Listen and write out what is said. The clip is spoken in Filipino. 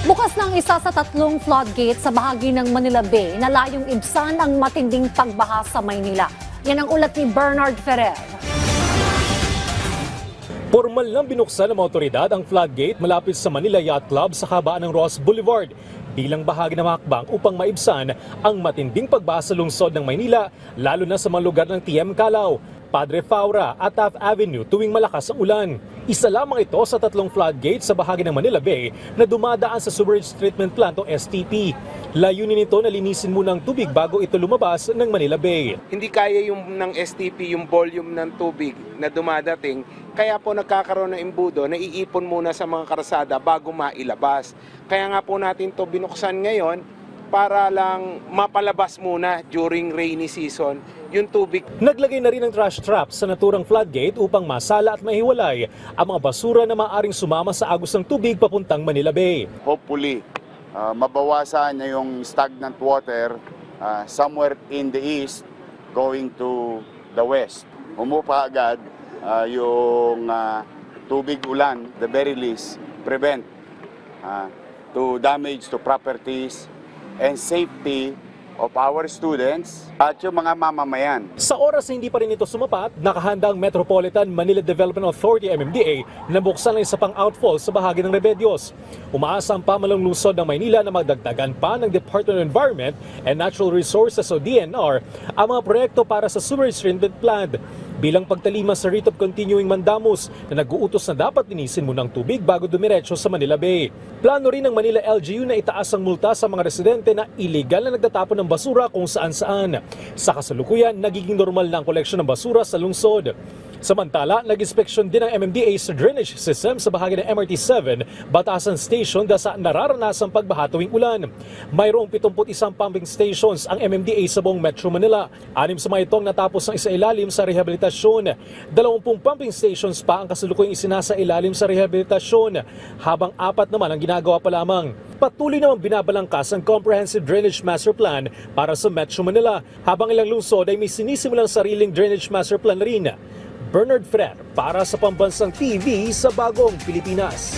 Bukas ng isa sa tatlong floodgate sa bahagi ng Manila Bay na layong ibsan ang matinding pagbaha sa Maynila. Yan ang ulat ni Bernard Ferrer. Formal nang binuksan ng mga otoridad ang floodgate malapit sa Manila Yacht Club sa kabaan ng Ross Boulevard bilang bahagi ng hakbang upang maibsan ang matinding pagbaha sa lungsod ng Maynila, lalo na sa mga lugar ng TM Calao, Padre Faura at Taft Avenue tuwing malakas ang ulan. Isa lamang ito sa tatlong floodgate sa bahagi ng Manila Bay na dumadaan sa Sewerage Treatment Plant o STP. Layunin nito na linisin muna ang tubig bago ito lumabas ng Manila Bay. Hindi kaya yung ng STP, yung volume ng tubig na dumadating, kaya po nagkakaroon ng imbudo na iipon muna sa mga karsada bago mailabas. Kaya nga po natin to binuksan ngayon para lang mapalabas muna during rainy season yung tubig. Naglagay na rin ng trash trap sa naturang floodgate upang masala at mahiwalay ang mga basura na maaaring sumama sa agos ng tubig papuntang Manila Bay. Hopefully, mabawasan na yung stagnant water somewhere in the east going to the west. Humupa agad yung tubig ulan, the very least, prevent to damage to properties and safety of our students at yung mga mamamayan. Sa oras na hindi pa rin ito sumapat, nakahanda ang Metropolitan Manila Development Authority MMDA na buksan ang isa pang outfall sa bahagi ng Rebellios. Umaasa ang pamalang lungsod ng Maynila na magdagdagan pa ng Department of Environment and Natural Resources o DNR ang mga proyekto para sa Sewerage Treatment Plant bilang pagtalima sa writ of continuing mandamus na nag-uutos na dapat linisin muna ang tubig bago dumiretso sa Manila Bay. Plano rin ng Manila LGU na itaas ang multa sa mga residente na illegal na nagtatapon ng basura kung saan-saan. Sa kasalukuyan, nagiging normal na ang koleksyon ng basura sa lungsod. Samantala, nag-inspeksyon din ang MMDA sa drainage system sa bahagi ng MRT-7 Batasan Station dahil sa nararanasang pagbaha tuwing ulan. Mayroong 71 pumping stations ang MMDA sa buong Metro Manila. 6 sa mga itong natapos ng isailalim sa rehabilitasyon. 20 pumping stations pa ang kasalukuyang isinasa ilalim sa rehabilitasyon, habang 4 naman ang ginagawa pa lamang. Patuloy namang binabalangkas ang Comprehensive Drainage Master Plan para sa Metro Manila, habang ilang lungsod ay may sinisimulang sariling drainage master plan na rin. Bernard Ferrer para sa Pambansang TV sa Bagong Pilipinas.